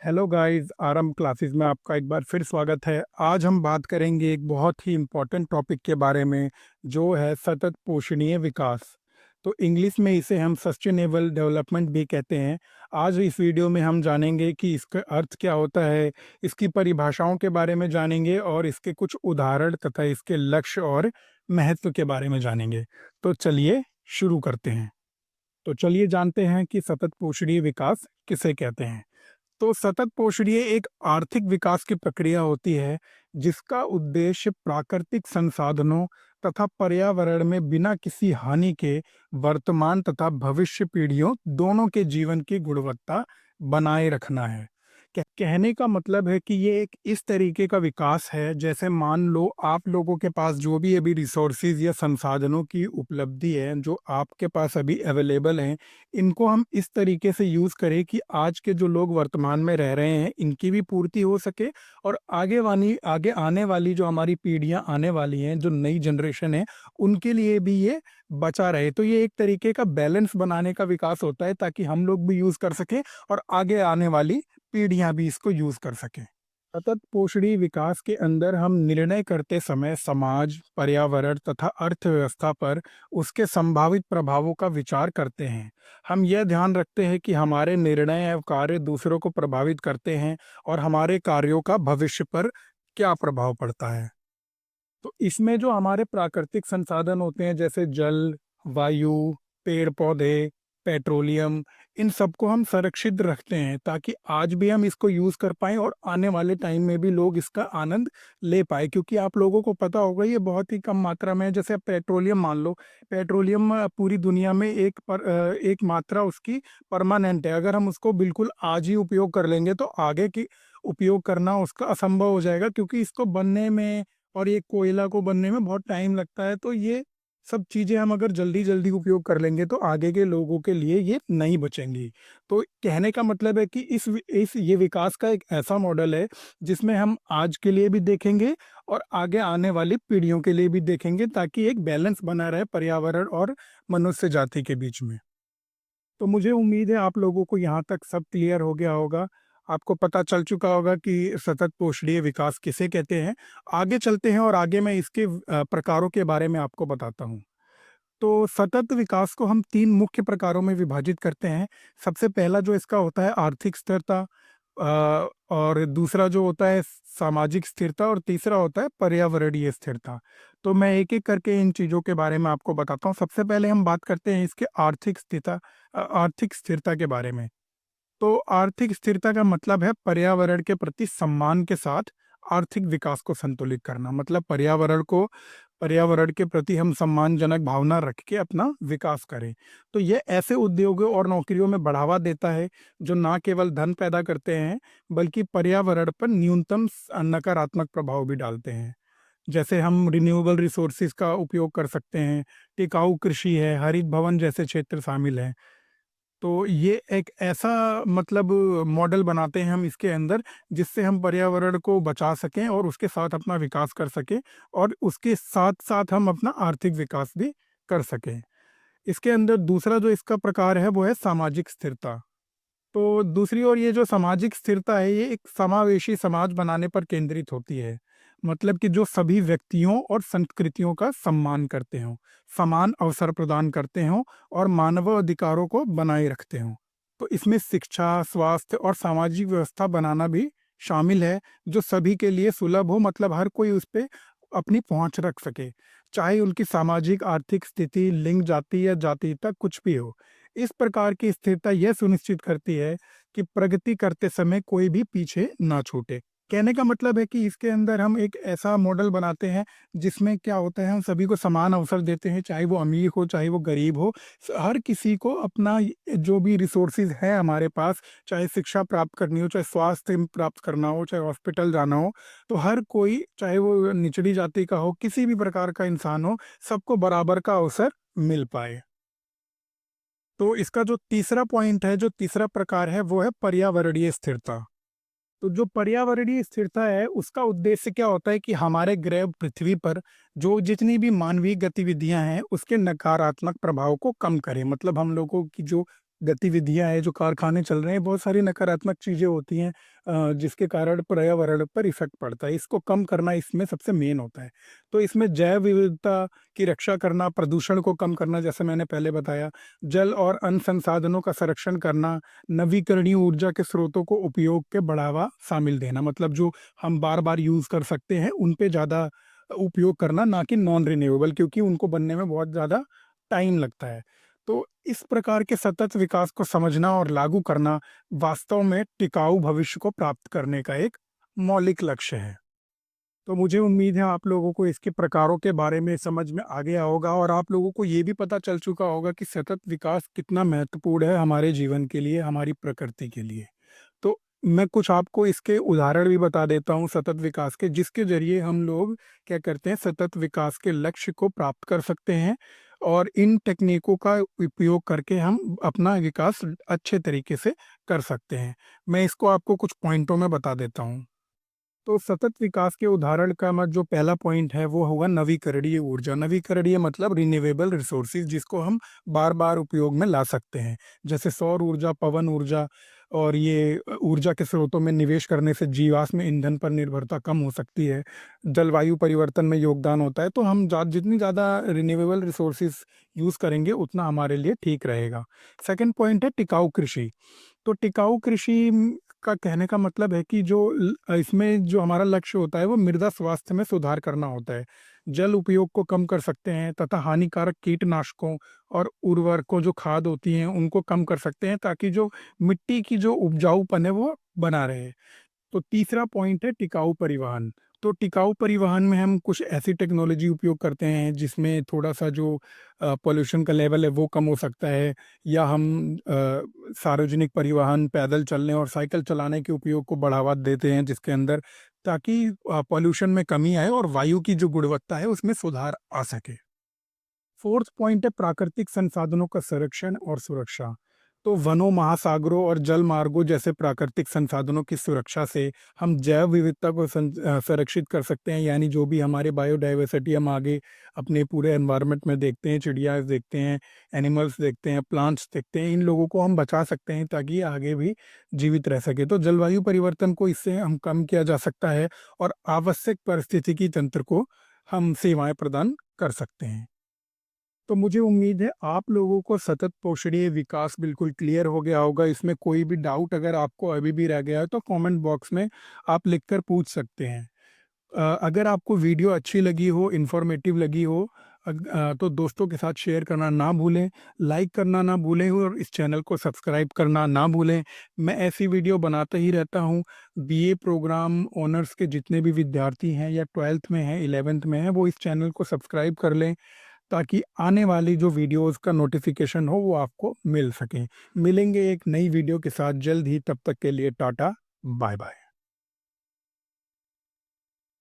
Hello guys, आरंभ classes में आपका एक बार फिर स्वागत है। आज हम बात करेंगे एक बहुत ही इम्पोर्टेंट टॉपिक के बारे में, जो है सतत पोषणीय विकास। तो इंग्लिश में इसे हम सस्टेनेबल डेवलपमेंट भी कहते हैं। आज इस वीडियो में हम जानेंगे कि इसका अर्थ क्या होता है, इसकी परिभाषाओं के बारे में जानेंगे और इसके कुछ उदाहरण तथा इसके लक्ष्य और महत्व के बारे में जानेंगे। तो चलिए शुरू करते हैं। तो चलिए जानते हैं कि सतत पोषणीय विकास किसे कहते हैं। तो सतत पोषणीय एक आर्थिक विकास की प्रक्रिया होती है जिसका उद्देश्य प्राकृतिक संसाधनों तथा पर्यावरण में बिना किसी हानि के वर्तमान तथा भविष्य पीढ़ियों दोनों के जीवन की गुणवत्ता बनाए रखना है। कहने का मतलब है कि ये एक इस तरीके का विकास है, जैसे मान लो आप लोगों के पास जो भी अभी रिसोर्सेज या संसाधनों की उपलब्धि है जो आपके पास अभी अवेलेबल हैं, इनको हम इस तरीके से यूज़ करें कि आज के जो लोग वर्तमान में रह रहे हैं इनकी भी पूर्ति हो सके, और आगे आने वाली जो हमारी पीढ़ियां आने वाली हैं, जो नई जनरेशन है, उनके लिए भी ये बचा रहे। तो ये एक तरीके का बैलेंस बनाने का विकास होता है ताकि हम लोग भी यूज़ कर सकें और आगे आने वाली पीढ़ियां भी इसको यूज़ कर सकें। सतत पोषणी विकास के अंदर हम निर्णय करते समय समाज, पर्यावरण तथा अर्थव्यवस्था पर उसके संभावित प्रभावों का विचार करते हैं। हम यह ध्यान रखते हैं कि हमारे निर्णय एवं कार्य दूसरों को प्रभावित करते हैं और हमारे कार्यों का भविष्य पर क्या प्रभाव पड़ता है। तो इसमें जो हमारे प्राकृतिक संसाधन होते हैं, जैसे जल, वायु, पेड़ पौधे, पेट्रोलियम, इन सबको हम संरक्षित रखते हैं ताकि आज भी हम इसको यूज़ कर पाएँ और आने वाले टाइम में भी लोग इसका आनंद ले पाएँ। क्योंकि आप लोगों को पता होगा ये बहुत ही कम मात्रा में है। जैसे पेट्रोलियम मान लो, पेट्रोलियम पूरी दुनिया में एक मात्रा उसकी परमानेंट है। अगर हम उसको बिल्कुल आज ही उपयोग कर लेंगे तो आगे की उपयोग करना उसका असंभव हो जाएगा, क्योंकि इसको बनने में और ये कोयला को बनने में बहुत टाइम लगता है। तो ये सब चीज़ें हम अगर जल्दी-जल्दी उपयोग कर लेंगे तो आगे के लोगों के लिए ये नहीं बचेंगी। तो कहने का मतलब है कि इस ये विकास का एक ऐसा मॉडल है जिसमें हम आज के लिए भी देखेंगे और आगे आने वाली पीढ़ियों के लिए भी देखेंगे, ताकि एक बैलेंस बना रहे पर्यावरण और मनुष्य जाति के बीच में। तो मुझे उम्मीद है आप लोगों को यहाँ तक सब क्लियर हो गया होगा। आपको पता चल चुका होगा कि सतत पोषणीय विकास किसे कहते हैं। आगे चलते हैं और आगे मैं इसके प्रकारों के बारे में आपको बताता हूँ। तो सतत विकास को हम 3 मुख्य प्रकारों में विभाजित करते हैं। सबसे पहला जो इसका होता है आर्थिक स्थिरता, और दूसरा जो होता है सामाजिक स्थिरता, और तीसरा होता है पर्यावरणीय स्थिरता। तो मैं एक-एक करके इन चीज़ों के बारे में आपको बताता हूँ। सबसे पहले हम बात करते हैं इसके आर्थिक स्थिरता के बारे में। तो आर्थिक स्थिरता का मतलब है पर्यावरण के प्रति सम्मान के साथ आर्थिक विकास को संतुलित करना। मतलब पर्यावरण के प्रति हम सम्मानजनक भावना रख के अपना विकास करें। तो यह ऐसे उद्योगों और नौकरियों में बढ़ावा देता है जो ना केवल धन पैदा करते हैं बल्कि पर्यावरण पर न्यूनतम नकारात्मक प्रभाव भी डालते हैं। जैसे हम रिन्यूएबल रिसोर्सेज का उपयोग कर सकते हैं, टिकाऊ कृषि है, हरित भवन जैसे क्षेत्र शामिल हैं। तो ये एक ऐसा मतलब मॉडल बनाते हैं हम इसके अंदर, जिससे हम पर्यावरण को बचा सकें और उसके साथ अपना विकास कर सकें, और उसके साथ-साथ हम अपना आर्थिक विकास भी कर सकें। इसके अंदर दूसरा जो इसका प्रकार है वो है सामाजिक स्थिरता। तो दूसरी ओर ये जो सामाजिक स्थिरता है ये एक समावेशी समाज बनाने पर केंद्रित होती है। मतलब कि जो सभी व्यक्तियों और संस्कृतियों का सम्मान करते हों, समान अवसर प्रदान करते हों और मानव अधिकारों को बनाए रखते हों। तो इसमें शिक्षा, स्वास्थ्य और सामाजिक व्यवस्था बनाना भी शामिल है, जो सभी के लिए सुलभ हो, मतलब हर कोई उस पे अपनी पहुँच रख सके। चाहे उनकी सामाजिक, आर्थिक स्थिति, लिंग, जाति या जातीयता कुछ भी हो। इस प्रकार की स्थिरता यह सुनिश्चित करती है कि प्रगति करते समय कोई भी पीछे ना छूटे। कहने का मतलब है कि इसके अंदर हम एक ऐसा मॉडल बनाते हैं जिसमें क्या होता है, हम सभी को समान अवसर देते हैं, चाहे वो अमीर हो चाहे वो गरीब हो। हर किसी को अपना जो भी रिसोर्सेज है हमारे पास, चाहे शिक्षा प्राप्त करनी हो, चाहे स्वास्थ्य प्राप्त करना हो, चाहे हॉस्पिटल जाना हो, तो हर कोई, चाहे वो निचली जाति का हो, किसी भी प्रकार का इंसान हो, सबको बराबर का अवसर मिल पाए। तो इसका जो तीसरा पॉइंट है, जो तीसरा प्रकार है, वो है पर्यावरणीय स्थिरता। तो जो पर्यावरणीय स्थिरता है, उसका उद्देश्य क्या होता है कि हमारे ग्रह पृथ्वी पर जो जितनी भी मानवीय गतिविधियां हैं, उसके नकारात्मक प्रभाव को कम करें। मतलब हम लोगों की जो गतिविधियाँ हैं, जो कारखाने चल रहे हैं, बहुत सारी नकारात्मक चीज़ें होती हैं जिसके कारण पर्यावरण पर इफ़ेक्ट पड़ता है। इसको कम करना इसमें सबसे मेन होता है। तो इसमें जैव विविधता की रक्षा करना, प्रदूषण को कम करना जैसे मैंने पहले बताया, जल और अन्य संसाधनों का संरक्षण करना, नवीकरणीय ऊर्जा के स्रोतों को उपयोग के बढ़ावा शामिल देना। मतलब जो हम बार-बार यूज़ कर सकते हैं, उन पे ज़्यादा उपयोग करना, ना कि नॉन रिन्यूएबल, क्योंकि उनको बनने में बहुत ज़्यादा टाइम लगता है। तो इस प्रकार के सतत विकास को समझना और लागू करना वास्तव में टिकाऊ भविष्य को प्राप्त करने का एक मौलिक लक्ष्य है। तो मुझे उम्मीद है आप लोगों को इसके प्रकारों के बारे में समझ में आ गया होगा और आप लोगों को ये भी पता चल चुका होगा कि सतत विकास कितना महत्वपूर्ण है हमारे जीवन के लिए, हमारी प्रकृति के लिए। तो मैं कुछ आपको इसके उदाहरण भी बता देता हूँ सतत विकास के, जिसके ज़रिए हम लोग क्या करते हैं, सतत विकास के लक्ष्य को प्राप्त कर सकते हैं और इन टेक्नीकों का उपयोग करके हम अपना विकास अच्छे तरीके से कर सकते हैं। मैं इसको आपको कुछ पॉइंटों में बता देता हूँ। तो सतत विकास के उदाहरण का जो पहला पॉइंट है वो होगा नवीकरणीय ऊर्जा। नवीकरणीय मतलब रिन्यूएबल रिसोर्सेज, जिसको हम बार-बार उपयोग में ला सकते हैं। जैसे सौर ऊर्जा, पवन ऊर्जा और ये ऊर्जा के स्रोतों में निवेश करने से जीवाश्म ईंधन पर निर्भरता कम हो सकती है। जलवायु परिवर्तन में योगदान होता है, तो हम जितनी ज़्यादा रिन्यूएबल रिसोर्सेज यूज़ करेंगे उतना हमारे लिए ठीक रहेगा। सेकंड पॉइंट है टिकाऊ कृषि। तो टिकाऊ कृषि का कहने का मतलब है कि इसमें जो हमारा लक्ष्य होता है वो मृदा स्वास्थ्य में सुधार करना होता है। जल उपयोग को कम कर सकते हैं तथा हानिकारक कीटनाशकों और उर्वरकों जो खाद होती हैं उनको कम कर सकते हैं, ताकि जो मिट्टी की जो उपजाऊपन है वो बना रहे। तो तीसरा पॉइंट है टिकाऊ परिवहन। तो टिकाऊ परिवहन में हम कुछ ऐसी टेक्नोलॉजी उपयोग करते हैं जिसमें थोड़ा-सा जो पॉल्यूशन का लेवल है वो कम हो सकता है, या हम सार्वजनिक परिवहन, पैदल चलने और साइकिल चलाने के उपयोग को बढ़ावा देते हैं जिसके अंदर, ताकि पॉल्यूशन में कमी आए और वायु की जो गुणवत्ता है उसमें सुधार आ सके। फोर्थ पॉइंट है प्राकृतिक संसाधनों का संरक्षण और सुरक्षा। तो वनों, महासागरों और जल मार्गों जैसे प्राकृतिक संसाधनों की सुरक्षा से हम जैव विविधता को संरक्षित कर सकते हैं। यानी जो भी हमारे बायोडाइवर्सिटी हम आगे अपने पूरे एनवायरनमेंट में देखते हैं, चिड़िया देखते हैं, एनिमल्स देखते हैं, प्लांट्स देखते हैं, इन लोगों को हम बचा सकते हैं ताकि ये आगे भी जीवित रह सके। तो जलवायु परिवर्तन को इससे हम कम किया जा सकता है और आवश्यक पारिस्थितिकी तंत्र को हम सेवाएं प्रदान कर सकते हैं। तो मुझे उम्मीद है आप लोगों को सतत पोषणीय विकास बिल्कुल क्लियर हो गया होगा। इसमें कोई भी डाउट अगर आपको अभी भी रह गया है तो कमेंट बॉक्स में आप लिखकर पूछ सकते हैं। अगर आपको वीडियो अच्छी लगी हो, इन्फॉर्मेटिव लगी हो, तो दोस्तों के साथ शेयर करना ना भूलें, लाइक करना ना भूलें और इस चैनल को सब्सक्राइब करना ना भूलें। मैं ऐसी वीडियो बनाता ही रहता हूँ। बीए प्रोग्राम ऑनर्स के जितने भी विद्यार्थी हैं या 12th में हैं, 11th में हैं, वो इस चैनल को सब्सक्राइब कर लें, ताकि आने वाली जो वीडियोज़ का नोटिफ़िकेशन हो वो आपको मिल सके। मिलेंगे एक नई वीडियो के साथ जल्द ही, तब तक के लिए टाटा, बाय बाय।